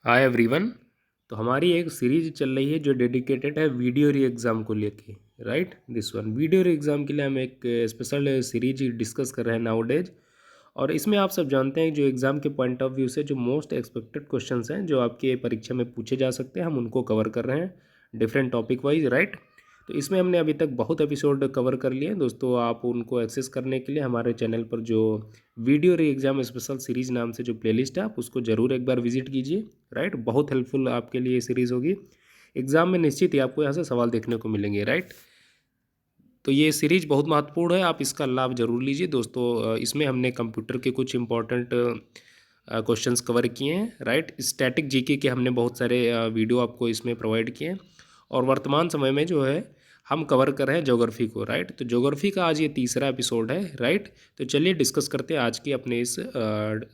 Hi everyone. तो हमारी एक सीरीज चल रही है जो डेडिकेटेड है वीडियो री एग्ज़ाम को लेके। राइट, दिस वन वीडियो री एग्ज़ाम के लिए हम एक स्पेशल सीरीज डिस्कस कर रहे हैं नाउ डेज। और इसमें आप सब जानते हैं जो एग्ज़ाम के पॉइंट ऑफ व्यू से जो मोस्ट एक्सपेक्टेड क्वेश्चंस हैं जो आपके परीक्षा में पूछे जा सकते हैं, हम उनको कवर कर रहे हैं डिफरेंट टॉपिक वाइज। राइट, तो इसमें हमने अभी तक बहुत एपिसोड कवर कर लिए हैं दोस्तों। आप उनको एक्सेस करने के लिए हमारे चैनल पर जो वीडियो री एग्ज़ाम स्पेशल सीरीज़ नाम से जो प्लेलिस्ट है, आप उसको ज़रूर एक बार विजिट कीजिए। राइट, बहुत हेल्पफुल आपके लिए ये सीरीज़ होगी। एग्ज़ाम में निश्चित ही आपको यहाँ से सवाल देखने को मिलेंगे। राइट, तो ये सीरीज बहुत महत्वपूर्ण है, आप इसका लाभ ज़रूर लीजिए दोस्तों। इसमें हमने कंप्यूटर के कुछ इंपॉर्टेंट क्वेश्चंस कवर किए हैं। राइट, स्टैटिक जीके के हमने बहुत सारे वीडियो आपको इसमें प्रोवाइड किए हैं। और वर्तमान समय में जो है हम कवर कर रहे हैं ज्योग्राफी को। राइट, तो ज्योग्राफी का आज ये तीसरा एपिसोड है। राइट, तो चलिए डिस्कस करते हैं आज के अपने इस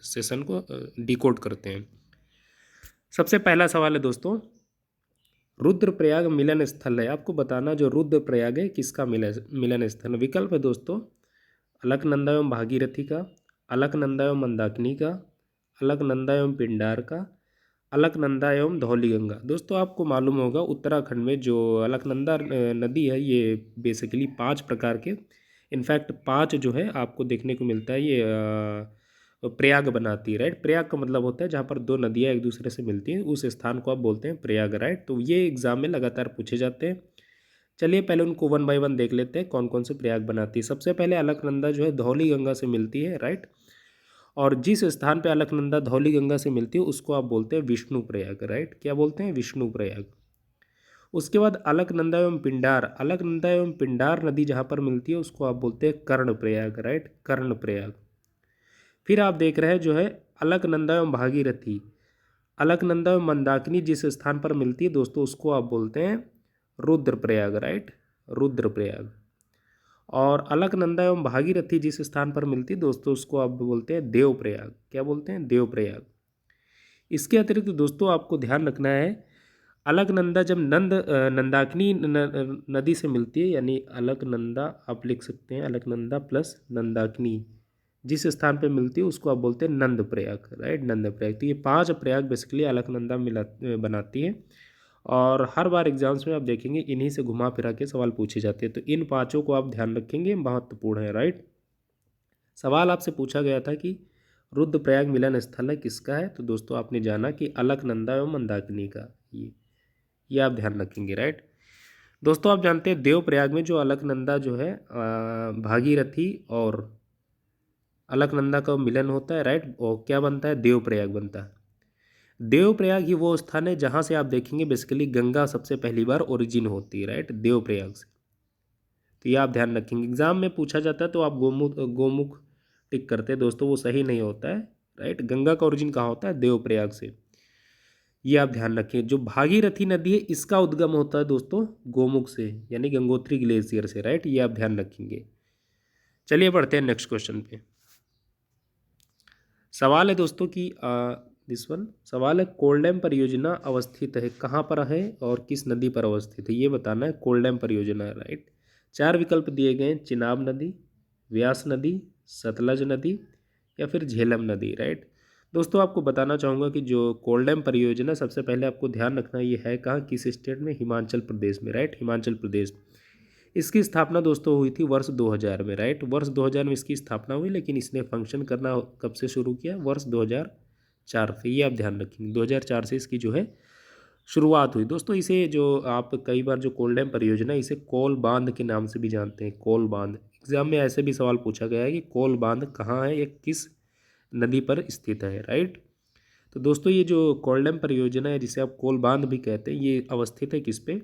सेशन को, डिकोड करते हैं। सबसे पहला सवाल है दोस्तों, रुद्रप्रयाग मिलन स्थल है, आपको बताना जो रुद्रप्रयाग है किसका मिलन स्थल। विकल्प है दोस्तों, अलकनंदा एवं भागीरथी का, अलकनंदा एवं मंदाकिनी का, अलकनंदा एवं पिंडार का, अलकनंदा एवं धौलीगंगा। दोस्तों आपको मालूम होगा उत्तराखंड में जो अलकनंदा नदी है, ये बेसिकली 5 प्रकार के, इनफैक्ट 5 जो है आपको देखने को मिलता है, ये प्रयाग बनाती है। राइट, प्रयाग का मतलब होता है जहाँ पर दो नदियाँ एक दूसरे से मिलती हैं, उस स्थान को आप बोलते हैं प्रयाग। राइट, तो ये एग्जाम में लगातार पूछे जाते हैं। चलिए पहले उनको वन बाय वन देख लेते हैं कौन कौन से प्रयाग बनाती है। सबसे पहले अलकनंदा जो है धौली गंगा से मिलती है। राइट, और जिस स्थान पे अलकनंदा धौली गंगा से मिलती है उसको आप बोलते हैं विष्णु प्रयाग। राइट, क्या बोलते हैं? विष्णु प्रयाग। उसके बाद अलकनंदा एवं पिंडार, अलकनंदा एवं पिंडार नदी जहाँ पर मिलती है उसको आप बोलते हैं कर्ण प्रयाग। राइट, कर्ण प्रयाग। फिर आप देख रहे हैं जो है अलकनंदा एवं भागीरथी, अलकनंदा एवं मंदाकिनी जिस स्थान पर मिलती है दोस्तों उसको आप बोलते हैं रुद्रप्रयाग। राइट, रुद्रप्रयाग। और अलकनंदा एवं भागीरथी जिस स्थान पर मिलती है दोस्तों उसको आप बोलते हैं देवप्रयाग। क्या बोलते हैं? देवप्रयाग। इसके अतिरिक्त दोस्तों आपको ध्यान रखना है, अलकनंदा जब नंदाकिनी नदी से मिलती है, यानी अलकनंदा आप लिख सकते हैं अलकनंदा प्लस नंदाकिनी जिस स्थान पे मिलती है उसको आप बोलते हैं नंद प्रयाग। राइट, नंद प्रयाग। तो ये 5 प्रयाग बेसिकली अलकनंदा मिला बनाती है। और हर बार एग्जाम्स में आप देखेंगे इन्हीं से घुमा फिरा के सवाल पूछे जाते हैं, तो इन 5 को आप ध्यान रखेंगे, महत्वपूर्ण है। राइट, सवाल आपसे पूछा गया था कि रुद्रप्रयाग मिलन स्थल है किसका है, तो दोस्तों आपने जाना कि अलकनंदा एवं मंदाकिनी का। ये आप ध्यान रखेंगे। राइट, दोस्तों आप जानते हैं देवप्रयाग में जो अलकनंदा जो है भागीरथी और अलकनंदा का मिलन होता है। राइट, और क्या बनता है? देवप्रयाग बनता है। देवप्रयाग ही वो स्थान है जहाँ से आप देखेंगे बेसिकली गंगा सबसे पहली बार ओरिजिन होती है। राइट, देवप्रयाग से। तो ये आप ध्यान रखेंगे, एग्जाम में पूछा जाता है तो आप गोमुख गोमुख टिक करते हैं दोस्तों, वो सही नहीं होता है। राइट, गंगा का ओरिजिन कहाँ होता है? देवप्रयाग से। ये आप ध्यान रखें। जो भागीरथी नदी है इसका उद्गम होता है दोस्तों गोमुख से, यानी गंगोत्री ग्लेशियर से। राइट, ये आप ध्यान रखेंगे। चलिए बढ़ते हैं नेक्स्ट क्वेश्चन पे। सवाल है दोस्तों कि दिस वन सवाल है, कोल्डैम परियोजना अवस्थित है कहाँ पर है और किस नदी पर अवस्थित है, ये बताना है। कोल्डैम परियोजना। राइट, 4 विकल्प दिए गए हैं, चिनाब नदी, व्यास नदी, सतलज नदी या फिर झेलम नदी। राइट, दोस्तों आपको बताना चाहूँगा कि जो कोल्डैम परियोजना सबसे पहले आपको ध्यान रखना ये है कहाँ, किस स्टेट में? हिमाचल प्रदेश में। राइट, हिमाचल प्रदेश। इसकी स्थापना दोस्तों हुई थी वर्ष 2000 में। राइट, वर्ष 2000 में इसकी स्थापना हुई, लेकिन इसने फंक्शन करना कब से शुरू किया? वर्ष 2004 से। ये आप ध्यान रखेंगे, 2004 से इसकी जो है शुरुआत हुई दोस्तों। इसे जो आप कई बार जो कोल परियोजना इसे कोल बांध के नाम से भी जानते हैं, कोल बांध। एग्जाम में ऐसे भी सवाल पूछा गया है कि कोल बांध कहाँ है, ये किस नदी पर स्थित है। राइट, तो दोस्तों ये जो कोल्डम परियोजना है जिसे आप कोल बांध भी कहते हैं, ये अवस्थित है किस पे?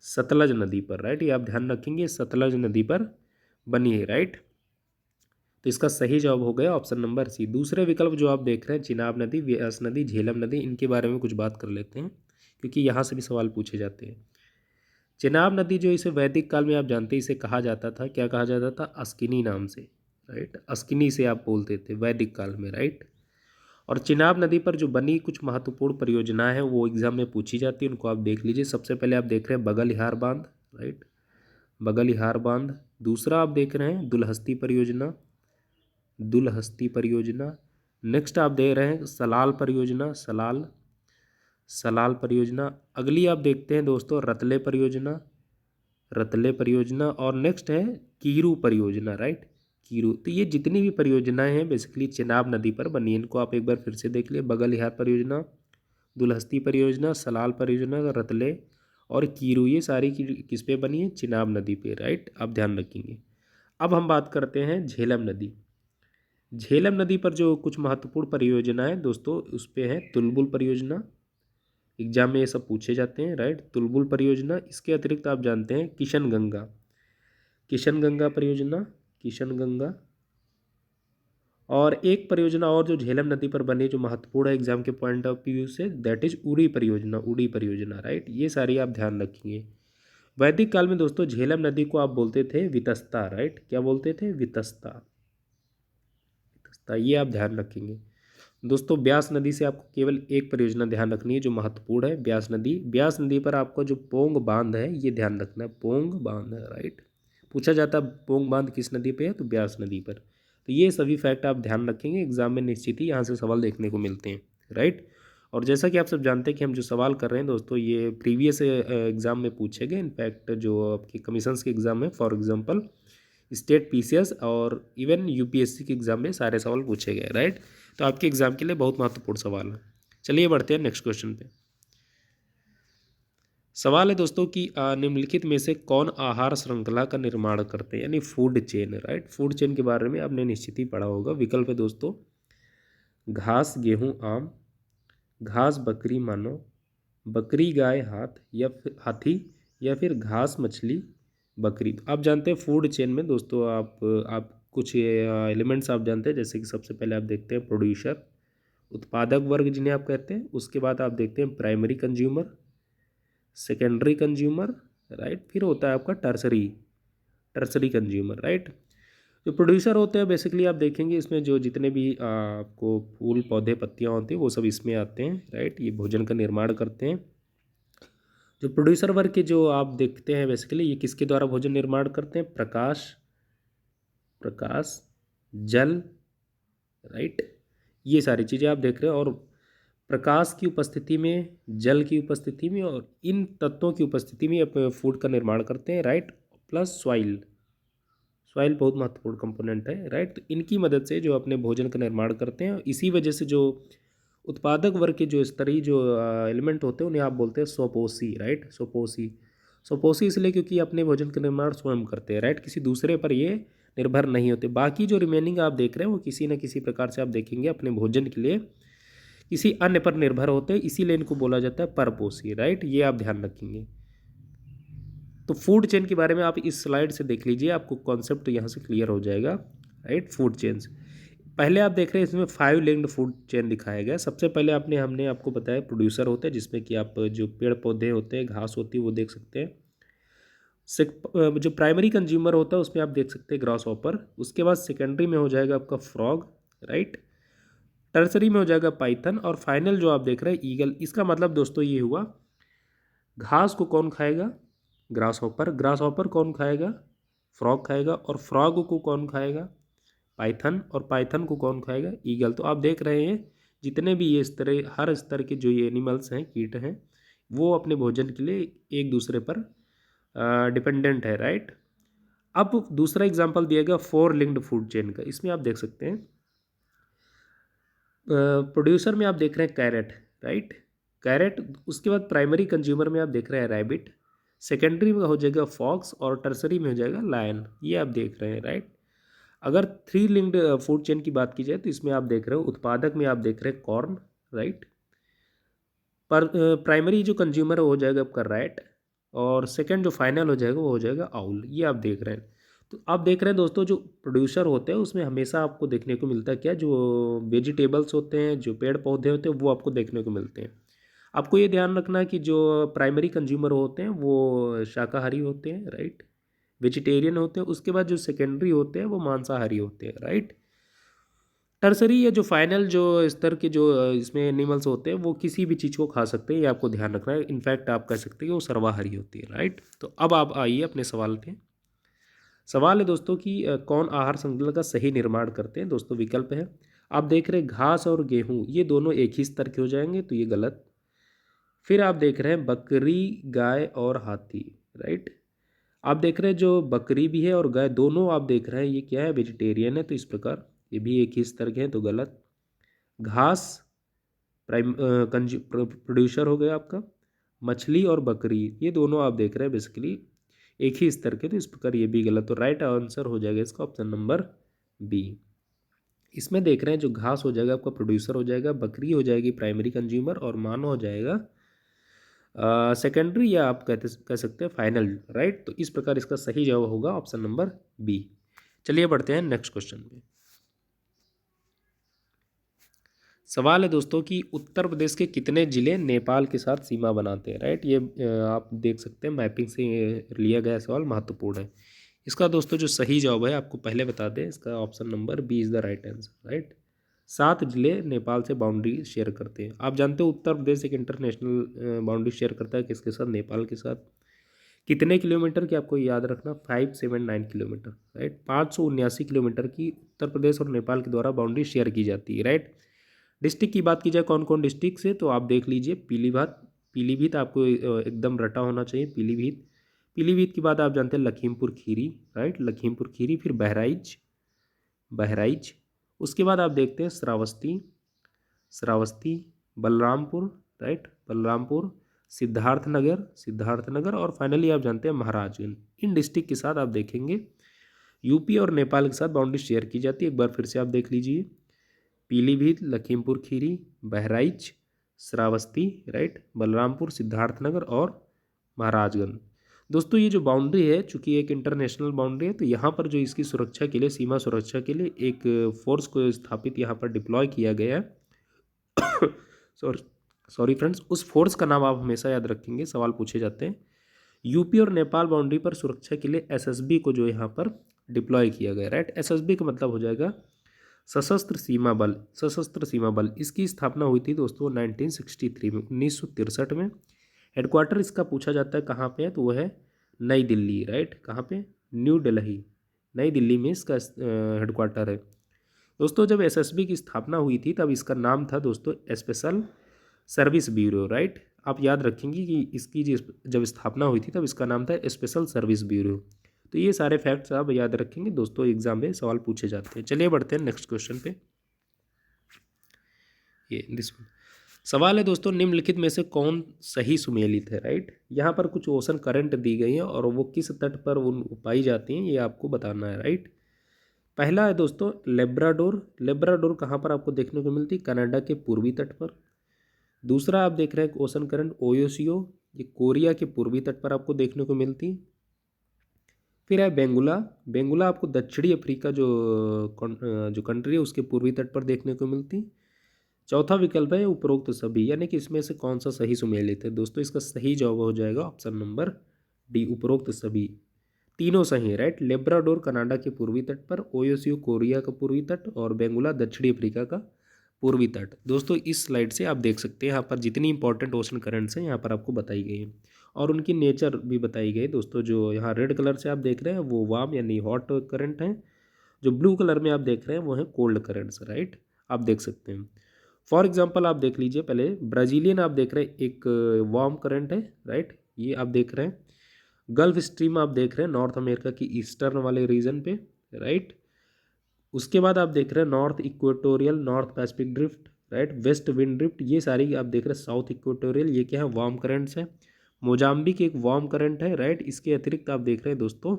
सतलज नदी पर। राइट, ये आप ध्यान रखेंगे, सतलज नदी पर बनी है। राइट, तो इसका सही जवाब हो गया ऑप्शन नंबर सी। दूसरे विकल्प जो आप देख रहे हैं, चिनाब नदी, व्यास नदी, झेलम नदी, इनके बारे में कुछ बात कर लेते हैं क्योंकि यहाँ से भी सवाल पूछे जाते हैं। चिनाब नदी जो इसे वैदिक काल में आप जानते हैं इसे कहा जाता था, क्या कहा जाता था? अस्किनी नाम से। राइट, अस्किनी से आप बोलते थे वैदिक काल में। राइट, और चिनाब नदी पर जो बनी कुछ महत्वपूर्ण परियोजनाएं हैं वो एग्जाम में पूछी जाती है, उनको आप देख लीजिए। सबसे पहले आप देख रहे हैं बगलिहार बांध। राइट, बगलिहार बांध। दूसरा आप देख रहे हैं दुलहस्ती परियोजना, दुलहस्ती परियोजना। नेक्स्ट आप देख रहे हैं सलाल परियोजना, सलाल। सलाल परियोजना। अगली आप देखते हैं दोस्तों रतले परियोजना, रतले परियोजना। और नेक्स्ट है कीरू परियोजना, राइट, कीरू। तो ये जितनी भी परियोजनाएं हैं बेसिकली चेनाब नदी पर बनी है। इनको आप एक बार फिर से देख लिए, बगलिहार परियोजना, दुलहस्ती परियोजना, सलाल परियोजना, रतले और कीरू, ये सारी किस पे बनी है? चेनाब नदी पे, राइट, आप ध्यान रखेंगे। अब हम बात करते हैं झेलम नदी। झेलम नदी पर जो कुछ महत्वपूर्ण परियोजनाएं दोस्तों उस पे है तुलबुल परियोजना। एग्जाम में ये सब पूछे जाते हैं, राइट, तुलबुल परियोजना। इसके अतिरिक्त आप जानते हैं किशन गंगा, किशन गंगा परियोजना, किशन गंगा। और एक परियोजना और जो झेलम नदी पर बनी जो महत्वपूर्ण है एग्जाम के पॉइंट ऑफ व्यू से, दैट इज उड़ी परियोजना, उड़ी परियोजना, राइट। ये सारी आप ध्यान रखेंगे। वैदिक काल में दोस्तों झेलम नदी को आप बोलते थे वितस्ता, राइट, क्या बोलते थे? वितस्ता, वितस्ता, ये आप ध्यान रखेंगे। दोस्तों ब्यास नदी से आपको केवल एक परियोजना ध्यान रखनी है जो महत्वपूर्ण है, ब्यास नदी। ब्यास नदी पर आपको जो पोंग बांध है ये ध्यान रखना है, पोंग बांध है, राइट। पूछा जाता है पोंग बांध किस नदी पे है? तो ब्यास नदी पर। तो ये सभी फैक्ट आप ध्यान रखेंगे, एग्जाम में निश्चित ही यहाँ से सवाल देखने को मिलते हैं, राइट। और जैसा कि आप सब जानते हैं कि हम जो सवाल कर रहे हैं दोस्तों ये प्रीवियस एग्जाम में पूछे गए। इनफैक्ट जो आपके कमीशंस के एग्जाम है, फॉर एग्जांपल स्टेट पीसीएस और इवन यूपीएससी के एग्जाम में सारे सवाल पूछे गए, राइट। तो आपके एग्जाम के लिए बहुत महत्वपूर्ण सवाल है। चलिए बढ़ते हैं नेक्स्ट क्वेश्चन पे। सवाल है दोस्तों कि निम्नलिखित में से कौन आहार श्रृंखला का निर्माण करते हैं, यानी food chain, right. Food chain के बारे में आपने निश्चित ही पढ़ा होगा। विकल्प है दोस्तों घास गेहूं आम, घास बकरी मानव, बकरी गाय हाथी, या फिर घास मछली बकरी। तो आप जानते हैं फूड चेन में दोस्तों आप कुछ एलिमेंट्स आप जानते हैं, जैसे कि सबसे पहले आप देखते हैं प्रोड्यूसर, उत्पादक वर्ग जिन्हें आप कहते हैं। उसके बाद आप देखते हैं primary consumer, secondary consumer, right, फिर होता है आपका टर्सरी, टर्सरी कंज्यूमर, राइट। जो प्रोड्यूसर होते हैं बेसिकली आप देखेंगे इसमें जो जितने भी आपको फूल पौधे पत्तियां होती हैं वो सब इसमें आते हैं, राइट। ये भोजन का निर्माण करते हैं। जो प्रोड्यूसर वर्ग के जो आप देखते हैं बेसिकली ये किसके द्वारा भोजन निर्माण करते हैं? प्रकाश, प्रकाश, जल, राइट, ये सारी चीज़ें आप देख रहे हैं। और प्रकाश की उपस्थिति में, जल की उपस्थिति में और इन तत्वों की उपस्थिति में अपने फूड का निर्माण करते हैं, राइट। प्लस सॉइल, सॉइल बहुत महत्वपूर्ण कंपोनेंट है, राइट। तो इनकी मदद से जो अपने भोजन का निर्माण करते हैं, इसी वजह से जो उत्पादक वर्ग के जो स्तरीय जो एलिमेंट होते हैं उन्हें आप बोलते हैं स्वपोषी, राइट, स्वपोषी। स्वपोषी इसलिए क्योंकि अपने भोजन का निर्माण स्वयं करते हैं, राइट, किसी दूसरे पर ये निर्भर नहीं होते। बाकी जो रिमेनिंग आप देख रहे हैं वो किसी न किसी प्रकार से आप देखेंगे अपने भोजन के लिए किसी अन्य पर निर्भर होते हैं, इसीलिए इनको बोला जाता है परपोषी, राइट। ये आप ध्यान रखेंगे। तो फूड चेन के बारे में आप इस स्लाइड से देख लीजिए, आपको कॉन्सेप्ट यहाँ से क्लियर हो जाएगा, राइट। फूड चेन्स पहले आप देख रहे हैं इसमें 5 लिंक्ड फूड चेन दिखाया गया। सबसे पहले हमने आपको बताया प्रोड्यूसर होते हैं जिसमें कि आप जो पेड़ पौधे होते हैं, घास होती है वो देख सकते हैं। जो प्राइमरी कंज्यूमर होता है उसमें आप देख सकते हैं ग्रास हॉपर। उसके बाद सेकेंडरी में हो जाएगा आपका फ्रॉग, राइट। टर्सरी में हो जाएगा पाइथन और फाइनल जो आप देख रहे हैं ईगल। इसका मतलब दोस्तों ये हुआ घास को कौन खाएगा? Grass hopper. ग्रास हॉपर कौन खाएगा? फ्रॉग खाएगा। और फ्रॉग को कौन खाएगा? पाइथन। और पाइथन को कौन खाएगा? ईगल। तो आप देख रहे हैं जितने भी ये हर स्तर के जो ये एनिमल्स हैं, कीट हैं, वो अपने भोजन के लिए एक दूसरे पर डिपेंडेंट है, राइट। अब दूसरा एग्जांपल दिया गया 4 लिंक्ड फूड चेन का। इसमें आप देख सकते हैं प्रोड्यूसर में आप देख रहे हैं कैरेट, राइट, कैरेट। उसके बाद प्राइमरी कंज्यूमर में आप देख रहे हैं रैबिट, सेकेंडरी में हो जाएगा फॉक्स और टर्सरी में हो जाएगा लायन। ये आप देख रहे हैं, राइट। अगर 3 लिंक्ड फूड चेन की बात की जाए तो इसमें आप देख रहे हो उत्पादक में आप देख रहे हैं कॉर्न, राइट। पर प्राइमरी जो कंज्यूमर हो जाएगा आपका रैट और सेकंड जो फाइनल हो जाएगा वो हो जाएगा आउल। ये आप देख रहे हैं। तो आप देख रहे हैं दोस्तों जो प्रोड्यूसर होते हैं उसमें हमेशा आपको देखने को मिलता है क्या? जो वेजिटेबल्स होते हैं, जो पेड़ पौधे होते हैं वो आपको देखने को मिलते हैं। आपको ये ध्यान रखना है कि जो प्राइमरी कंज्यूमर होते हैं वो शाकाहारी होते हैं, राइट, वेजिटेरियन होते हैं। उसके बाद जो सेकेंडरी होते हैं वो मांसाहारी होते हैं, राइट। टर्सरी या जो फाइनल जो स्तर के जो इसमें एनिमल्स होते हैं वो किसी भी चीज़ को खा सकते हैं, ये आपको ध्यान रखना है। इनफैक्ट आप कह सकते हैं कि वो सर्वाहारी होती है, राइट। तो अब आप आइए अपने सवाल पे। सवाल है दोस्तों कि कौन आहार श्रृंखला का सही निर्माण करते हैं? दोस्तों विकल्प है, आप देख रहे हैं घास और गेहूँ ये दोनों एक ही स्तर के हो जाएंगे, तो ये गलत। फिर आप देख रहे हैं बकरी, गाय और हाथी, राइट। आप देख रहे हैं जो बकरी भी है और गाय दोनों आप देख रहे हैं ये क्या है, वेजिटेरियन है, तो इस प्रकार ये भी एक ही स्तर के हैं, तो गलत। घास प्रोड्यूसर हो गया आपका। मछली और बकरी ये दोनों आप देख रहे हैं बेसिकली एक ही स्तर के, तो इस प्रकार ये भी गलत। तो राइट आंसर हो जाएगा इसका ऑप्शन नंबर बी। इसमें देख रहे हैं जो घास हो जाएगा आपका प्रोड्यूसर हो जाएगा, बकरी हो जाएगी प्राइमरी कंज्यूमर, और मानव हो जाएगा सेकेंडरी, या आप कह सकते हैं फाइनल, राइट। तो इस प्रकार इसका सही जवाब होगा ऑप्शन नंबर बी। चलिए बढ़ते हैं नेक्स्ट क्वेश्चन पे। सवाल है दोस्तों कि उत्तर प्रदेश के कितने जिले नेपाल के साथ सीमा बनाते हैं, राइट। ये आप देख सकते हैं मैपिंग से लिया गया सवाल, महत्वपूर्ण है। इसका दोस्तों जो सही जवाब है आपको पहले बता दें, इसका option number B is the right answer, right. 7 जिले नेपाल से बाउंड्री शेयर करते हैं। आप जानते हो उत्तर प्रदेश एक इंटरनेशनल बाउंड्री शेयर करता है किसके साथ, नेपाल के साथ। कितने किलोमीटर की आपको याद रखना, 579 किलोमीटर, राइट। 579 किलोमीटर की उत्तर प्रदेश और नेपाल के द्वारा बाउंड्री शेयर की जाती है, राइट। डिस्ट्रिक्ट की बात की जाए कौन कौन डिस्ट्रिक्ट से, तो आप देख लीजिए पीलीभीत। पीलीभीत आपको एकदम रटा होना चाहिए, पीलीभीत। पीलीभीत के बाद आप जानते हैं लखीमपुर खीरी, राइट, लखीमपुर खीरी। फिर बहराइच, बहराइच। उसके बाद आप देखते हैं श्रावस्ती, श्रावस्ती। बलरामपुर, राइट, बलरामपुर। सिद्धार्थनगर, सिद्धार्थनगर। और फाइनली आप जानते हैं महाराजगंज। इन डिस्ट्रिक्ट के साथ आप देखेंगे यूपी और नेपाल के साथ बाउंड्री शेयर की जाती है। एक बार फिर से आप देख लीजिए, पीलीभीत, लखीमपुर खीरी, बहराइच, श्रावस्ती, राइट, बलरामपुर, सिद्धार्थनगर और महाराजगंज। दोस्तों ये जो बाउंड्री है चूंकि एक इंटरनेशनल बाउंड्री है, तो यहाँ पर जो इसकी सुरक्षा के लिए, सीमा सुरक्षा के लिए एक फोर्स को स्थापित यहाँ पर डिप्लॉय किया गया है। सॉरी, सॉरी फ्रेंड्स, उस फोर्स का नाम आप हमेशा याद रखेंगे, सवाल पूछे जाते हैं। यूपी और नेपाल बाउंड्री पर सुरक्षा के लिए एसएसबी को जो यहाँ पर डिप्लॉय किया गया, राइट। एसएसबी का मतलब हो जाएगा सशस्त्र सीमा बल, सशस्त्र सीमा बल। इसकी स्थापना हुई थी दोस्तों 1963 में, 1963 में। हेडक्वार्टर इसका पूछा जाता है कहाँ पे है, तो वो है नई दिल्ली, राइट। कहाँ पे, न्यू दिल्ली, नई दिल्ली में इसका हेडक्वार्टर है। दोस्तों जब एसएसबी की स्थापना हुई थी तब इसका नाम था दोस्तों स्पेशल सर्विस ब्यूरो, राइट। आप याद रखेंगे कि इसकी जब स्थापना हुई थी तब इसका नाम था स्पेशल सर्विस ब्यूरो। तो ये सारे फैक्ट्स आप याद रखेंगे दोस्तों, एग्जाम में सवाल पूछे जाते हैं। चलिए बढ़ते हैं नेक्स्ट क्वेश्चन पे। ये दिस सवाल है दोस्तों, निम्नलिखित में से कौन सही सुमेलित है, राइट। यहाँ पर कुछ ओशन करंट दी गई हैं और वो किस तट पर उन पाई जाती हैं ये आपको बताना है, राइट। पहला है दोस्तों लेब्राडोर। लेब्राडोर कहाँ पर आपको देखने को मिलती है, कनाडा के पूर्वी तट पर। दूसरा आप देख रहे हैं ओशन करंट ओयोसियो, ये कोरिया के पूर्वी तट पर आपको देखने को मिलती है। फिर है बेंगुला। बेंगुला आपको दक्षिणी अफ्रीका जो कंट्री है उसके पूर्वी तट पर देखने को मिलती। चौथा विकल्प है उपरोक्त सभी, यानी कि इसमें से कौन सा सही सुमेलित है। दोस्तों इसका सही जवाब हो जाएगा ऑप्शन नंबर डी, उपरोक्त सभी। तीनों सही है, राइट। लेब्राडोर कनाडा के पूर्वी तट पर, ओयोसियो कोरिया का पूर्वी तट, और बेंगुला दक्षिणी अफ्रीका का पूर्वी तट। दोस्तों इस स्लाइड से आप देख सकते हैं यहाँ पर जितनी इंपॉर्टेंट ओशन करंट्स हैं यहाँ पर आपको बताई गई हैं और उनकी नेचर भी बताई गई है। दोस्तों जो यहाँ रेड कलर से आप देख रहे हैं वो वार्म यानी हॉट करंट हैं, जो ब्लू कलर में आप देख रहे हैं वो हैं कोल्ड करंट्स, राइट। आप देख सकते हैं। फॉर एग्जाम्पल आप देख लीजिए, पहले ब्राज़ीलियन आप देख रहे हैं एक वार्म करंट है, राइट, ये आप देख रहे हैं। गल्फ स्ट्रीम आप देख रहे हैं नॉर्थ अमेरिका की ईस्टर्न वाले रीजन पे, राइट। उसके बाद आप देख रहे हैं north equatorial, north Pacific drift, right, west wind drift, ये सारी आप देख रहे हैं साउथ इक्वेटोरियल, ये क्या है वार्म करंट्स है। मोजाम्बिक एक वार्म करंट है, राइट। इसके अतिरिक्त आप देख रहे हैं दोस्तों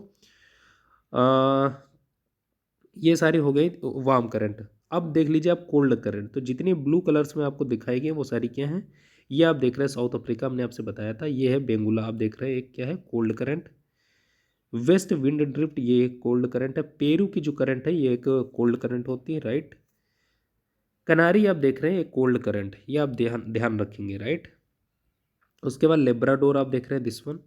ये सारी हो गई वार्म करंट। अब देख लीजिए आप कोल्ड करंट, तो जितनी ब्लू कलर्स में आपको दिखाई गई वो सारी क्या हैं, ये आप देख रहे हैं साउथ अफ्रीका, हमने आपसे बताया था, ये है बेंगुला आप देख रहे हैं, एक क्या है cold current. West wind drift ये एक कोल्ड करंट है। पेरू की जो करंट है ये एक कोल्ड करंट होती है, राइट। कनारी आप देख रहे हैं एक कोल्ड करंट, ये आप ध्यान ध्यान रखेंगे, राइट। उसके बाद लेब्राडोर आप देख रहे हैं दिस वन,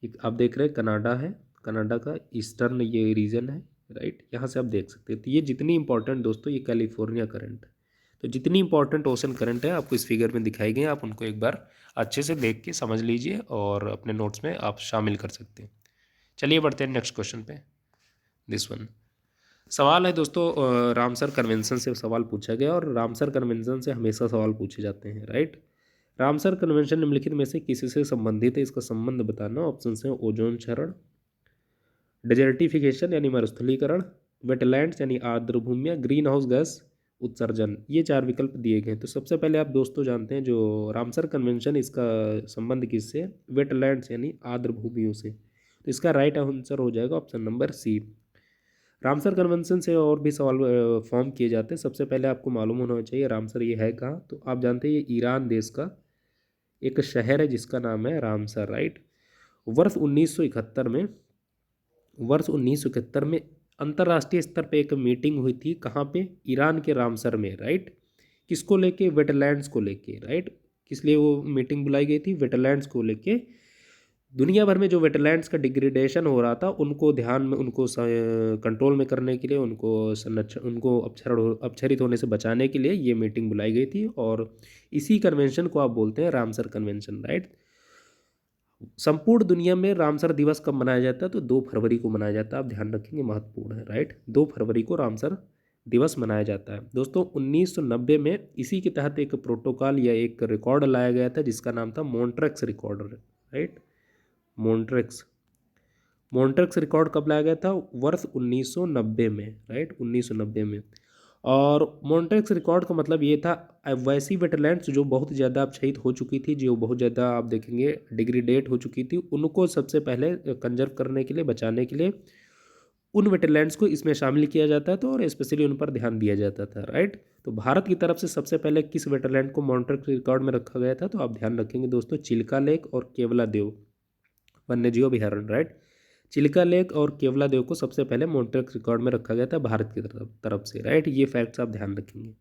एक आप देख रहे हैं कनाडा है, कनाडा का ईस्टर्न ये रीजन है, राइट। यहाँ से आप देख सकते हैं। तो ये जितनी इंपॉर्टेंट दोस्तों ये कैलिफोर्निया करंट, तो जितनी इंपॉर्टेंट ओशन करंट है आपको इस फिगर में दिखाई गई, आप उनको एक बार अच्छे से देख के समझ लीजिए और अपने नोट्स में आप शामिल कर सकते हैं। चलिए बढ़ते हैं नेक्स्ट क्वेश्चन पे, दिस वन। सवाल है दोस्तों रामसर कन्वेंशन से सवाल पूछा गया और रामसर कन्वेंशन से हमेशा सवाल पूछे जाते हैं, राइट। रामसर कन्वेंशन निम्नलिखित में से किसी से संबंधित है, इसका संबंध बताना। ऑप्शन है ओजोन क्षरण, डेजर्टिफिकेशन यानी मरुस्थलीकरण, वेटलैंड्स यानी आर्द्र भूमियाँ, ग्रीन हाउस गैस उत्सर्जन। ये 4 विकल्प दिए गए हैं। तो सबसे पहले आप दोस्तों जानते हैं जो रामसर कन्वेंशन, इसका संबंध किससे? वेटलैंड्स यानी आर्द्र भूमियों से। तो इसका राइट आंसर हो जाएगा option number C. Ramsar convention से और भी सवाल फॉर्म किए जाते हैं। सबसे पहले आपको मालूम होना चाहिए रामसर ये है कहाँ। तो आप जानते हैं ये ईरान देश का एक शहर है जिसका नाम है रामसर, राइट। वर्ष 1971 में वर्ष 1971 में अंतर्राष्ट्रीय स्तर पे एक मीटिंग हुई थी। कहाँ पे? ईरान के रामसर में, राइट। किसको लेके? वेटलैंड्स को लेके, राइट। किस लिए वो मीटिंग बुलाई गई थी? वेटलैंड्स को लेके। दुनिया भर में जो वेटलैंड्स का डिग्रेडेशन हो रहा था उनको ध्यान में, उनको कंट्रोल में करने के लिए, उनको अपक्षरित होने से बचाने के लिए ये मीटिंग बुलाई गई थी। और इसी कन्वेंशन को आप बोलते हैं रामसर कन्वेंशन, राइट। संपूर्ण दुनिया में रामसर दिवस कब मनाया जाता है? तो 2 फरवरी को मनाया जाता है। आप ध्यान रखेंगे, महत्वपूर्ण है, राइट। 2 फरवरी को रामसर दिवस मनाया जाता है। दोस्तों 1990 में इसी के तहत एक प्रोटोकॉल या एक रिकॉर्ड लाया गया था जिसका नाम था मॉन्ट्रेक्स रिकॉर्ड, राइट। मॉन्ट्रेक्स मॉन्ट्रेक्स रिकॉर्ड कब लाया गया था? वर्ष 1990 में, राइट, 1990 में। और मॉन्ट्रेक्स रिकॉर्ड का मतलब ये था वैसी वेटलैंड्स जो बहुत ज़्यादा अपक्षयित हो चुकी थी, जो बहुत ज़्यादा आप देखेंगे डिग्रेडेट हो चुकी थी, उनको सबसे पहले कंजर्व करने के लिए, बचाने के लिए उन वेटलैंड्स को इसमें शामिल किया जाता था और स्पेशली उन पर ध्यान दिया जाता था, राइट। तो भारत की तरफ से सबसे पहले किस वेटलैंड को मॉन्ट्रेक्स रिकॉर्ड में रखा गया था? तो आप ध्यान रखेंगे दोस्तों, चिल्का लेक और केवला देव वन्यजीव अभयारण्य, राइट। चिल्का लेक और केवला देव को सबसे पहले मॉन्ट्रेक्स रिकॉर्ड में रखा गया था भारत की तरफ से, राइट। ये फैक्ट्स आप ध्यान रखेंगे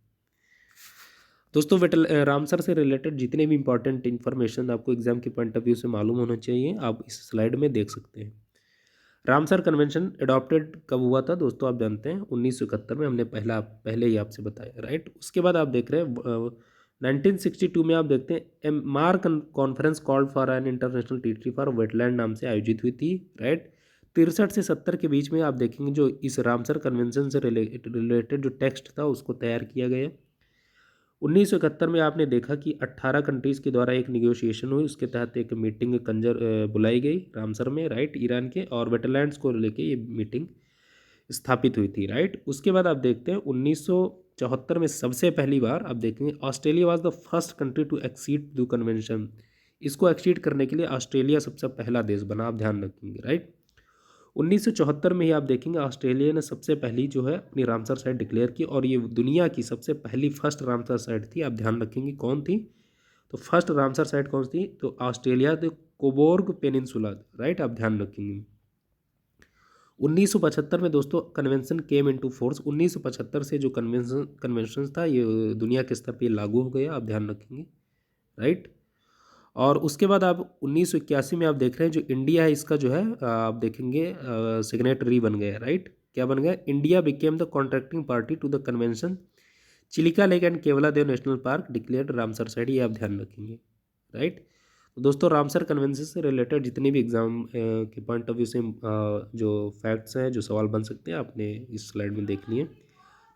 दोस्तों। रामसर से रिलेटेड जितने भी इंपॉर्टेंट इन्फॉर्मेशन आपको एग्जाम के पॉइंट ऑफ व्यू से मालूम होना चाहिए, आप इस स्लाइड में देख सकते हैं। रामसर कन्वेंशन अडॉप्टेड कब हुआ था दोस्तों? आप जानते हैं 1971 में। हमने पहले ही आपसे बताया, राइट। उसके बाद आप देख रहे हैं 1962 में आप देखते हैं mark conference called for an international treaty for wetland नाम से आयोजित हुई थी, राइट। 63 से 70 के बीच में आप देखेंगे जो इस रामसर कन्वेंशन से रिलेटेड जो टेक्स्ट था उसको तैयार किया गया। 1971 में आपने देखा कि 18 कंट्रीज़ के द्वारा एक निगोशिएशन हुई, उसके तहत एक मीटिंग बुलाई गई रामसर में, राइट, ईरान के, और वेटलैंड्स को लेके ये मीटिंग स्थापित हुई थी, राइट। उसके बाद आप देखते हैं 1974 में सबसे पहली बार आप देखेंगे Australia was the first country to exceed the convention. इसको एक्सीड करने के लिए ऑस्ट्रेलिया सबसे पहला देश बना, आप ध्यान रखेंगे, राइट। 1974 में ही आप देखेंगे ऑस्ट्रेलिया ने सबसे पहली जो है अपनी रामसर साइट डिक्लेयर की, और ये दुनिया की सबसे पहली फर्स्ट रामसर साइट थी। आप ध्यान रखेंगे कौन थी? तो फर्स्ट रामसर साइट कौन सी थी? तो ऑस्ट्रेलिया द कोबोर्ग पेनिनसुला, राइट, आप ध्यान रखेंगे। 1975 में दोस्तों कन्वेंशन केम इनटू फोर्स। 1975 से जो कन्वेंशन था ये दुनिया के स्तर पर लागू हो गया, आप ध्यान रखेंगे, राइट। और उसके बाद आप 1981 में आप देख रहे हैं जो इंडिया है इसका जो है आप देखेंगे सिग्नेटरी बन गया, राइट। क्या बन गया? India became the contracting party to the convention Chilika lake and Keoladeo national park declared Ramsar site, ये आप ध्यान रखेंगे, राइट। तो दोस्तों रामसर कन्वेंशन से रिलेटेड जितने भी एग्जाम के पॉइंट ऑफ व्यू से जो फैक्ट्स हैं, जो सवाल बन सकते हैं, आपने इस स्लाइड में देख लिए।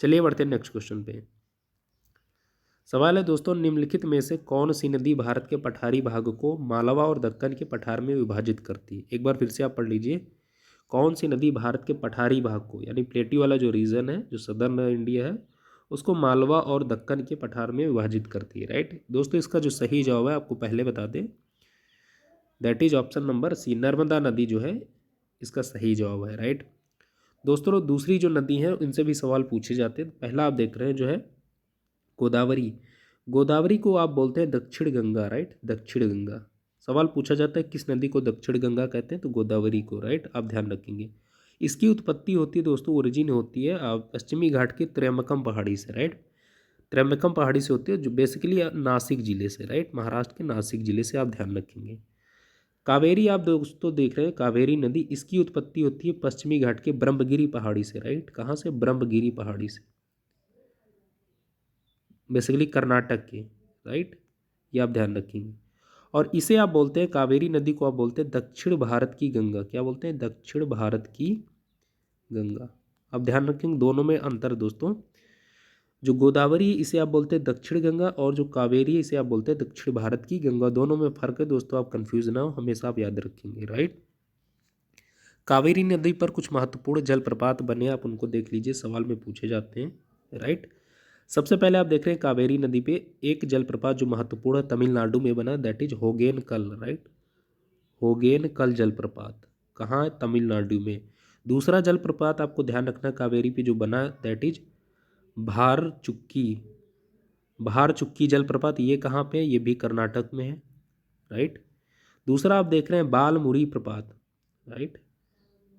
चलिए बढ़ते हैं नेक्स्ट क्वेश्चन पे। सवाल है दोस्तों, निम्नलिखित में से कौन सी नदी भारत के पठारी भाग को मालवा और दक्कन के पठार में विभाजित करती है? एक बार फिर से आप पढ़ लीजिए। कौन सी नदी भारत के पठारी भाग को, यानी प्लेटी वाला जो रीजन है, जो सदर्न इंडिया है, उसको मालवा और दक्कन के पठार में विभाजित करती है, राइट। दोस्तों इसका जो सही जवाब है आपको पहले बता दें, that is option number C, Narmada नदी जो है इसका सही जवाब है, राइट। दोस्तों दूसरी जो नदी है इनसे भी सवाल पूछे जाते हैं। पहला आप देख रहे हैं जो है गोदावरी। गोदावरी को आप बोलते हैं दक्षिण गंगा, राइट, दक्षिण गंगा। सवाल पूछा जाता है किस नदी को दक्षिण गंगा कहते हैं? तो गोदावरी को, राइट, आप ध्यान रखेंगे। इसकी उत्पत्ति होती है दोस्तों, ओरिजिन होती है पश्चिमी घाट की त्र्यंबकम पहाड़ी से, राइट। त्र्यंबकम पहाड़ी से होती है जो बेसिकली नासिक जिले से, राइट, महाराष्ट्र के नासिक जिले से, आप ध्यान रखेंगे। कावेरी आप दोस्तों देख रहे हैं कावेरी नदी, इसकी उत्पत्ति होती है पश्चिमी घाट के ब्रह्मगिरी पहाड़ी से, राइट। कहाँ से? ब्रह्मगिरी पहाड़ी से, बेसिकली कर्नाटक के, राइट, ये आप ध्यान रखेंगे। और इसे आप बोलते हैं, कावेरी नदी को आप बोलते हैं दक्षिण भारत की गंगा। क्या बोलते हैं? दक्षिण भारत की गंगा। आप ध्यान रखेंगे दोनों में अंतर दोस्तों। जो गोदावरी इसे आप बोलते हैं दक्षिण गंगा, और जो कावेरी इसे आप बोलते हैं दक्षिण भारत की गंगा। दोनों में फ़र्क है दोस्तों, आप कंफ्यूज ना हो, हमेशा आप याद रखेंगे, राइट। कावेरी नदी पर कुछ महत्वपूर्ण जलप्रपात बने, आप उनको देख लीजिए, सवाल में पूछे जाते हैं, राइट। सबसे पहले आप देख रहे हैं कावेरी नदी पे एक जलप्रपात जो महत्वपूर्ण है तमिलनाडु में बना, that is Hogenakkal, right. Hogenakkal जलप्रपात कहाँ है? तमिलनाडु में। दूसरा जलप्रपात आपको ध्यान रखना कावेरी पे जो बना, दैट इज भारचुक्की। भारचुक्की जलप्रपात ये कहाँ पे है? ये भी कर्नाटक में है, राइट। दूसरा आप देख रहे हैं बालमुरी प्रपात, राइट।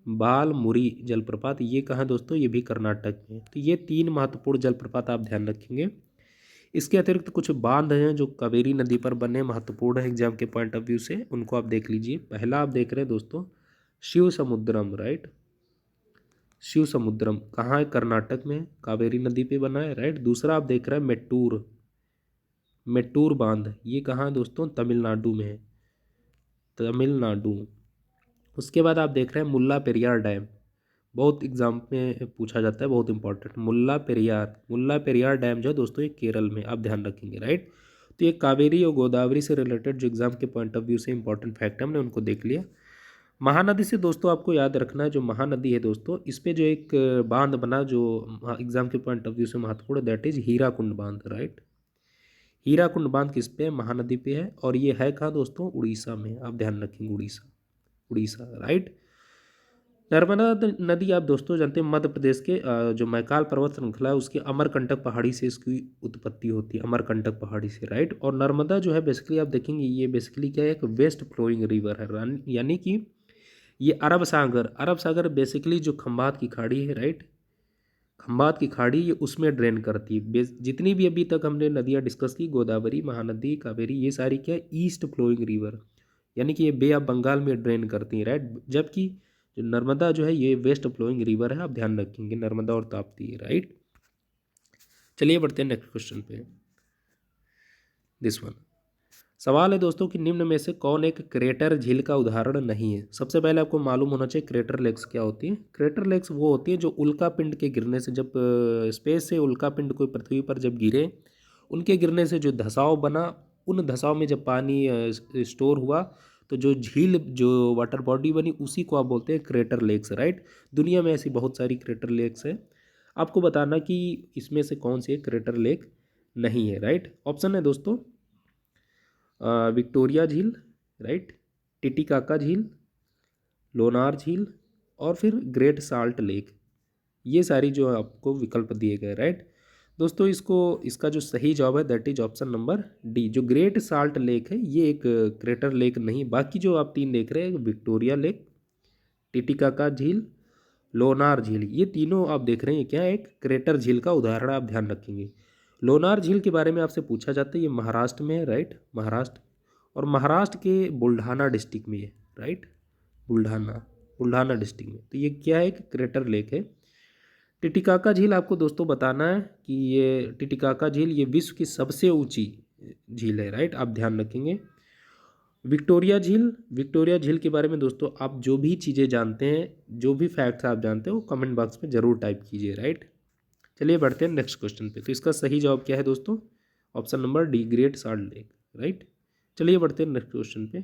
बालमुरी जलप्रपात ये कहाँ है दोस्तों? ये भी कर्नाटक में। तो ये तीन महत्वपूर्ण जलप्रपात आप ध्यान रखेंगे। इसके अतिरिक्त कुछ बांध हैं जो कावेरी नदी पर बने, महत्वपूर्ण है एग्जाम के पॉइंट ऑफ व्यू से, उनको आप देख लीजिए। पहला आप देख रहे हैं दोस्तों शिव समुद्रम, राइट। शिव समुद्रम कहाँ है? कर्नाटक में, कावेरी नदी पे बना है, राइट। दूसरा आप देख रहे हैं मेट्टूर, मेट्टूर बांध, ये कहाँ है दोस्तों? तमिलनाडु में है, तमिलनाडु। उसके बाद आप देख रहे हैं मुल्ला पेरियार डैम, बहुत एग्जाम में पूछा जाता है, बहुत इंपॉर्टेंट। मुल्ला पेरियार, मुल्ला पेरियार डैम जो है दोस्तों ये केरल में, आप ध्यान रखेंगे, राइट। तो ये कावेरी और गोदावरी से रिलेटेड जो एग्जाम के पॉइंट ऑफ व्यू से इंपॉर्टेंट फैक्ट है, हमने उनको देख लिया। महानदी से दोस्तों आपको याद रखना है, जो महानदी है दोस्तों, इस पे जो एक बांध बना जो एग्जाम के पॉइंट ऑफ व्यू से महत्वपूर्ण, दैट इज हीराकुंड बांध, राइट। हीराकुंड बांध किस पे है? महानदी पे है, और ये है कहाँ दोस्तों? उड़ीसा में, आप ध्यान रखेंगे, उड़ीसा, उड़ीसा, राइट। नर्मदा नदी आप दोस्तों जानते हैं मध्य प्रदेश के जो मैकाल पर्वत श्रृंखला है उसकी अमरकंटक पहाड़ी से इसकी उत्पत्ति होती है, अमरकंटक पहाड़ी से, राइट। और नर्मदा जो है बेसिकली आप देखेंगे ये बेसिकली क्या है? एक वेस्ट फ्लोइंग रिवर है, यानी कि ये अरब सागर बेसिकली जो खंबात की खाड़ी है, राइट। खंबात की खाड़ी ये उसमें ड्रेन करती है। जितनी भी अभी तक हमने नदियाँ डिस्कस की, गोदावरी, महानदी, कावेरी, ये सारी क्या है? ईस्ट फ्लोइंग रिवर, यानी कि ये बे ऑफ बंगाल में ड्रेन करती हैं, राइट। जबकि जो नर्मदा जो है ये वेस्ट फ्लोइंग रिवर है, आप ध्यान रखेंगे, नर्मदा और ताप्ती, राइट। चलिए बढ़ते हैं नेक्स्ट क्वेश्चन पे, दिस वन। सवाल है दोस्तों कि निम्न में से कौन एक क्रेटर झील का उदाहरण नहीं है? सबसे पहले आपको मालूम होना चाहिए क्रेटर लेक्स क्या होती है। क्रेटर लेक्स वो होती है जो उल्का पिंड के गिरने से, जब स्पेस से उल्का पिंड कोई पृथ्वी पर जब गिरे, उनके गिरने से जो धसाव बना, उन धसाव में जब पानी स्टोर हुआ, तो जो झील, जो वाटर बॉडी बनी, उसी को आप बोलते हैं क्रेटर लेक्स, राइट। दुनिया में ऐसी बहुत सारी क्रेटर लेक्स हैं, आपको बताना कि इसमें से कौन सी एक क्रेटर लेक नहीं है, राइट। ऑप्शन है दोस्तों विक्टोरिया झील, राइट, टिटिकाका झील, लोनार झील, और फिर ग्रेट साल्ट लेक। ये सारी जो आपको विकल्प दिए गए, राइट। दोस्तों इसको, इसका जो सही जवाब है that is option number D. जो ग्रेट साल्ट लेक है ये एक क्रेटर लेक नहीं, बाकी जो आप तीन देख रहे हैं, विक्टोरिया लेक, टिटिकाका झील, लोनार झील, ये तीनों आप देख रहे हैं क्या है? एक क्रेटर झील का उदाहरण, आप ध्यान रखेंगे। लोनार झील के बारे में आपसे पूछा जाता है, ये महाराष्ट्र में है, राइट, महाराष्ट्र, और महाराष्ट्र के बुल्ढाना डिस्ट्रिक्ट में है, राइट, बुल्ढाना, बुल्ढाना डिस्ट्रिक्ट में। तो ये क्या है? एक क्रेटर लेक है। टिटिकाका झील आपको दोस्तों बताना है कि ये टिटिकाका झील ये विश्व की सबसे ऊंची झील है, राइट, आप ध्यान रखेंगे। विक्टोरिया झील, विक्टोरिया झील के बारे में दोस्तों आप जो भी चीज़ें जानते हैं, जो भी फैक्ट्स आप जानते हो, वो कमेंट बॉक्स में ज़रूर टाइप कीजिए, राइट। चलिए बढ़ते हैं नेक्स्ट क्वेश्चन पे। तो इसका सही जवाब क्या है दोस्तों? Option number D, great salt lake, right. चलिए बढ़ते हैं नेक्स्ट क्वेश्चन पे।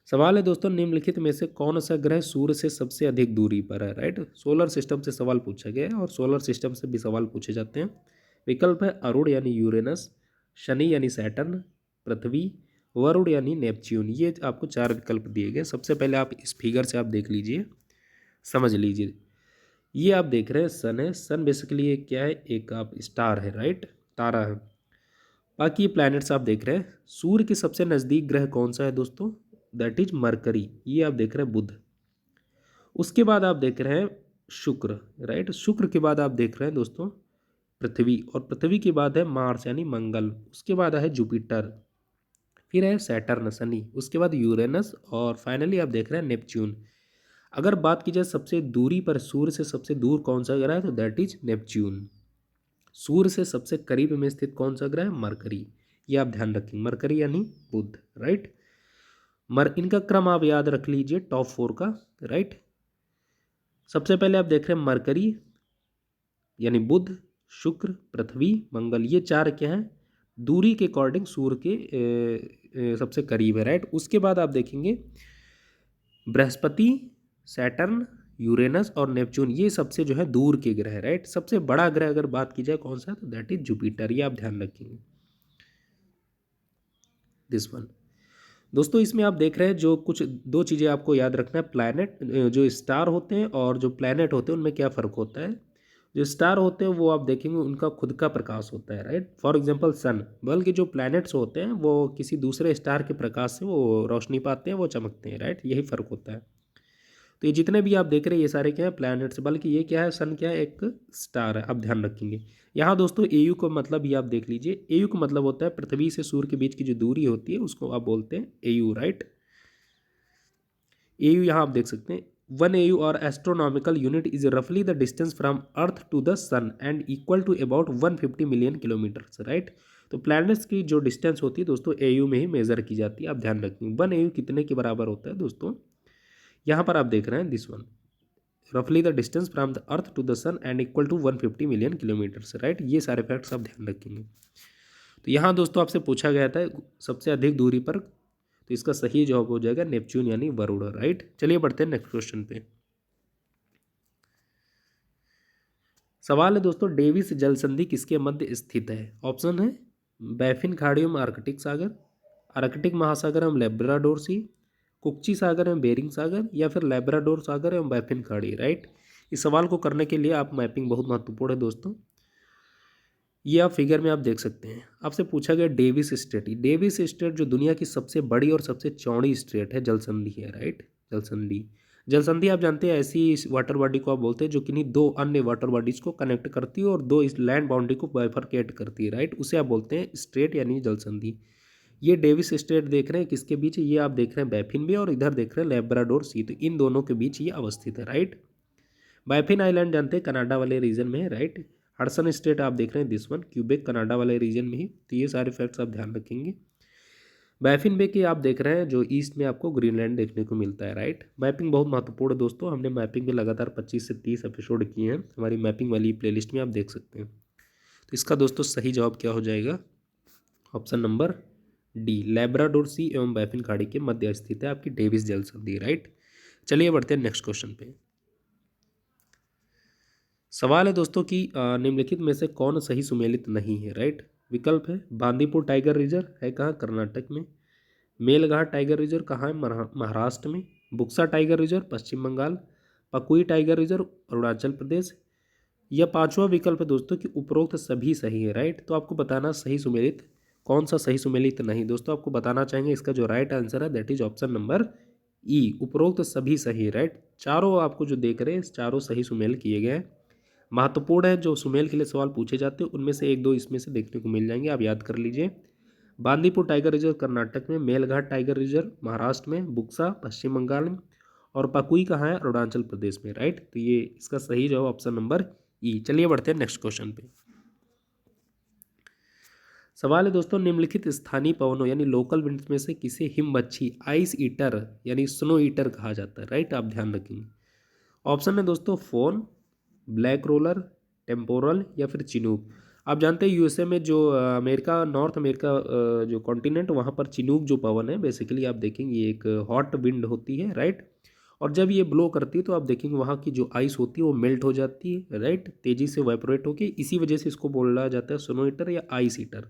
सवाल है दोस्तों निम्नलिखित में से कौन सा ग्रह सूर्य से सबसे अधिक दूरी पर है, राइट। सोलर सिस्टम से सवाल पूछा गया है और सोलर सिस्टम से भी सवाल पूछे जाते हैं। विकल्प है अरुण यानी यूरेनस, शनि यानी सैटर्न, पृथ्वी, वरुण यानी नेपच्यून। ये आपको चार विकल्प दिए गए। सबसे पहले आप इस फिगर से आप देख लीजिए, समझ लीजिए। ये आप देख रहे हैं सन है, सन बेसिकली ये क्या है? एक आप स्टार है, राइट, तारा है। बाकी ये प्लैनेट्स आप देख रहे हैं। सूर्य के सबसे नज़दीक ग्रह कौन सा है दोस्तों? दैट इज मरकरी, ये आप देख रहे हैं बुध। उसके बाद आप देख रहे हैं शुक्र, राइट, शुक्र के बाद आप देख रहे हैं दोस्तों पृथ्वी, और पृथ्वी के बाद है मार्स यानी मंगल, उसके बाद है जुपिटर, फिर है सैटर्न शनि, उसके बाद यूरेनस, और फाइनली आप देख रहे हैं नेपच्यून। अगर बात की जाए सबसे दूरी पर, सूर्य से सबसे दूर कौन सा ग्रह है, तो दैट इज नेपच्यून। सूर्य से सबसे करीब में स्थित कौन सा ग्रह है? मरकरी, ये आप ध्यान रखेंगे, मरकरी यानी बुध, राइट। इनका क्रम आप याद रख लीजिए टॉप 4 का, राइट। सबसे पहले आप देख रहे हैं मरकरी यानी बुध, शुक्र, पृथ्वी, मंगल, ये 4 क्या हैं, दूरी के अकॉर्डिंग सूर्य के सबसे करीब है, राइट। उसके बाद आप देखेंगे बृहस्पति, सैटर्न, यूरेनस और नेपच्यून, ये सबसे जो है दूर के ग्रह, राइट। सबसे बड़ा ग्रह अगर बात की जाए कौन सा है, तो दैट इज जुपिटर, ये आप ध्यान रखेंगे, दिस वन। दोस्तों इसमें आप देख रहे हैं जो कुछ दो चीज़ें आपको याद रखना है, प्लैनेट, जो स्टार होते हैं और जो प्लैनेट होते हैं उनमें क्या फ़र्क होता है। जो स्टार होते हैं वो आप देखेंगे उनका खुद का प्रकाश होता है, राइट, फॉर एग्जांपल सन। बल्कि जो प्लैनेट्स होते हैं वो किसी दूसरे स्टार के प्रकाश से वो रोशनी पाते हैं, वो चमकते हैं, राइट, यही फ़र्क होता है। तो ये जितने भी आप देख रहे हैं ये सारे क्या है, प्लैनेट्स, बल्कि ये क्या है, सन क्या है, एक स्टार है, आप ध्यान रखेंगे। यहाँ दोस्तों एयू का मतलब ये आप देख लीजिए, एयू का मतलब होता है पृथ्वी से सूर्य के बीच की जो दूरी होती है उसको आप बोलते हैं एयू, राइट। एयू यहाँ आप देख सकते हैं, 1 AU और एस्ट्रोनॉमिकल यूनिट इज रफली the distance from earth to the sun and equal to about 150 million kilometres, right. तो प्लैनेट्स की जो डिस्टेंस होती है दोस्तों एयू में ही मेजर की जाती है, आप ध्यान रखेंगे। 1 AU कितने के बराबर होता है दोस्तों, यहाँ पर आप देख रहे हैं दिस वन, रफली the distance from the earth to the sun and equal to 150 million kilometres, right. ये सारे फैक्ट्स आप ध्यान रखेंगे। तो यहाँ दोस्तों आपसे पूछा गया था सबसे अधिक दूरी पर, तो इसका सही जवाब हो जाएगा नेपच्यून यानी वरुण, राइट। चलिए बढ़ते हैं नेक्स्ट क्वेश्चन पे। सवाल है दोस्तों, डेविस जल संधि किसके मध्य स्थित है। ऑप्शन है बैफिन खाड़ी एवं आर्कटिक सागर, आर्कटिक महासागर एवं लेब्राडोर सी, कुक्ची सागर एवं बेरिंग सागर, या फिर लेब्राडोर सागर एवं बैफिन खाड़ी, राइट। इस सवाल को करने के लिए आप मैपिंग बहुत महत्वपूर्ण है दोस्तों। ये आप फिगर में आप देख सकते हैं, आपसे पूछा गया डेविस स्ट्रेट। डेविस स्ट्रेट जो दुनिया की सबसे बड़ी और सबसे चौड़ी स्ट्रेट है, जल संधि है, राइट, जल संधि। जल संधि आप जानते हैं ऐसी वाटर बॉडी को आप बोलते हैं जो किन्हीं दो अन्य वाटर बॉडीज को कनेक्ट करती है और दो इस लैंड बाउंड्री को बाइफरकेट करती है, राइट, उसे आप बोलते हैं स्ट्रेट यानी जल संधि। ये डेविस स्ट्रेट देख रहे हैं किसके बीच, ये आप देख रहे हैं बैफिन में, और इधर देख रहे हैं लेब्राडोर सी, तो इन दोनों के बीच ये अवस्थित है, राइट। बाइफिन आइलैंड जानते हैं कनाडा वाले रीजन में है, राइट। हडसन स्टेट आप देख रहे हैं दिस वन, क्यूबेक कनाडा वाले रीजन में ही, तो ये सारे फैक्ट्स आप ध्यान रखेंगे। बाइफिन बे के आप देख रहे हैं जो ईस्ट में आपको ग्रीनलैंड देखने को मिलता है, राइट। मैपिंग बहुत महत्वपूर्ण है दोस्तों, हमने मैपिंग में लगातार 25 से 30 एपिसोड किए हैं, हमारी मैपिंग वाली प्लेलिस्ट में आप देख सकते हैं। तो इसका दोस्तों सही जवाब क्या हो जाएगा, ऑप्शन नंबर डी, लेब्राडोर सी एवं बाइफिन खाड़ी के मध्य स्थित है आपकी डेविस जल संधि, राइट। चलिए बढ़ते हैं नेक्स्ट क्वेश्चन पे। सवाल है दोस्तों कि निम्नलिखित में से कौन सही सुमेलित नहीं है, राइट। विकल्प है बांदीपुर टाइगर रिजर्व है कहाँ, कर्नाटक में। मेलघाट टाइगर रिजर्व कहाँ है, महाराष्ट्र में। बुक्सा टाइगर रिजर्व पश्चिम बंगाल। पकुई tiger reserve Arunachal Pradesh. यह पांचवा विकल्प है दोस्तों कि उपरोक्त सभी सही है, राइट। तो आपको बताना सही सुमेलित कौन सा सही सुमेलित नहीं, दोस्तों आपको बताना चाहेंगे इसका जो राइट आंसर है दैट इज ऑप्शन नंबर ई, उपरोक्त सभी सही, राइट। चारों आपको जो देख रहे हैं चारों सही सुमेल किए गए हैं। महत्वपूर्ण है जो सुमेल के लिए सवाल पूछे जाते हैं उनमें से एक दो इसमें से देखने को मिल जाएंगे, आप याद कर लीजिए। बांदीपुर टाइगर रिजर्व कर्नाटक में, मेलघाट टाइगर रिजर्व महाराष्ट्र में, बुक्सा पश्चिम बंगाल में, और पकुई कहाँ है, अरुणाचल प्रदेश में, राइट। तो ये इसका सही जवाब ऑप्शन नंबर ई। चलिए बढ़ते हैं नेक्स्ट क्वेश्चन पे। सवाल है दोस्तों, निम्नलिखित स्थानीय पवनों यानी लोकल विंड्स में से किसे हिमबच्छी आइस ईटर यानी स्नो ईटर कहा जाता है, राइट, आप ध्यान रखेंगे। ऑप्शन है दोस्तों फोन, ब्लैक रोलर, टेम्पोरल, या फिर चिनूक। आप जानते हैं यूएसए में जो अमेरिका, नॉर्थ अमेरिका जो कॉन्टिनेंट, वहाँ पर चिनूक जो पवन है बेसिकली आप देखेंगे ये एक हॉट विंड होती है, राइट। और जब ये ब्लो करती है तो आप देखेंगे वहाँ की जो आइस होती है वो मेल्ट हो जाती है, राइट, तेज़ी से वाइब्रेट होकर, इसी वजह से इसको बोला जाता है स्नो ईटर या आइस ईटर।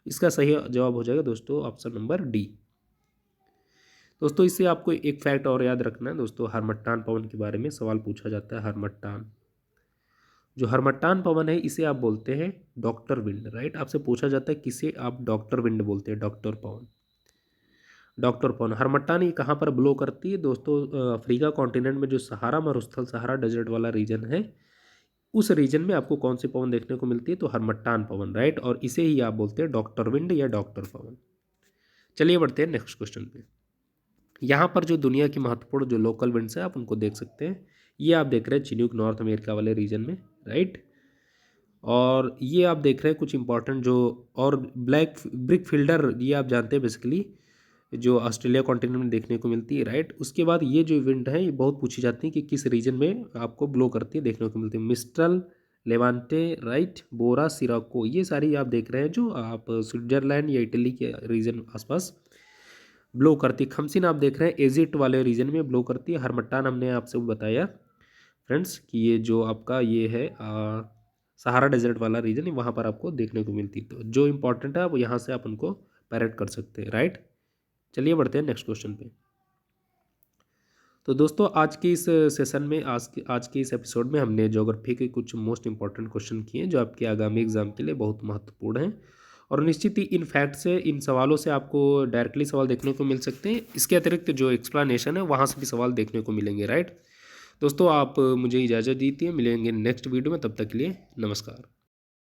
इसका सही जवाब हो जाएगा दोस्तों ऑप्शन नंबर डी। दोस्तों इससे आपको एक फैक्ट और याद रखना है दोस्तों, हरमट्टान पवन के बारे में सवाल पूछा जाता है। हरमट्टान, जो हरमट्टान पवन है इसे आप बोलते हैं डॉक्टर विंड, राइट। आपसे पूछा जाता है किसे आप डॉक्टर विंड बोलते हैं, डॉक्टर पवन। डॉक्टर पवन हरमट्टान ये कहाँ पर ब्लो करती है दोस्तों, अफ्रीका कॉन्टिनेंट में जो सहारा मरुस्थल, सहारा डेजर्ट वाला रीजन है, उस रीजन में आपको कौन सी पवन देखने को मिलती है, तो हरमट्टान पवन, राइट। और इसे ही आप बोलते हैं डॉक्टर विंड या डॉक्टर पवन। चलिए बढ़ते हैं नेक्स्ट क्वेश्चन पे। यहाँ पर जो दुनिया की महत्वपूर्ण जो लोकल विंड्स है आप उनको देख सकते हैं। ये आप देख रहे हैं चिनूक नॉर्थ अमेरिका वाले रीजन में, राइट। और ये आप देख रहे हैं कुछ इंपॉर्टेंट जो, और ब्लैक ब्रिक फिल्डर ये आप जानते हैं बेसिकली जो ऑस्ट्रेलिया कॉन्टिनेंट में देखने को मिलती है, राइट। उसके बाद ये जो विंड है ये बहुत पूछी जाती है कि किस रीजन में आपको ब्लो करती है देखने को मिलती है। मिस्ट्रल, लेवांटे, राइट, बोरा, सिराको, ये सारी आप देख रहे हैं जो आप स्विट्जरलैंड या इटली के रीजन आसपास ब्लो करती है। खमसिन आप देख रहे हैं इजिप्ट वाले रीजन में ब्लो करती है। हरमट्टान हमने आपसे बताया फ्रेंड्स कि ये जो आपका ये है सहारा डेजर्ट वाला रीजन है, वहाँ पर आपको देखने को मिलती है। तो जो इंपॉर्टेंट है आप यहाँ से आप उनको पैरेट कर सकते हैं, राइट। चलिए बढ़ते हैं नेक्स्ट क्वेश्चन पे। तो दोस्तों आज की इस सेशन में आज के इस एपिसोड में हमने ज्योग्राफी के कुछ मोस्ट इंपॉर्टेंट क्वेश्चन किए जो आपके आगामी एग्जाम के लिए बहुत महत्वपूर्ण हैं। और निश्चित ही इन फैक्ट से, इन सवालों से आपको डायरेक्टली सवाल देखने को मिल सकते हैं। इसके अतिरिक्त जो एक्सप्लेनेशन है वहाँ से भी सवाल देखने को मिलेंगे, राइट। दोस्तों आप मुझे इजाज़त दीजिए, मिलेंगे नेक्स्ट वीडियो में, तब तक के लिए नमस्कार।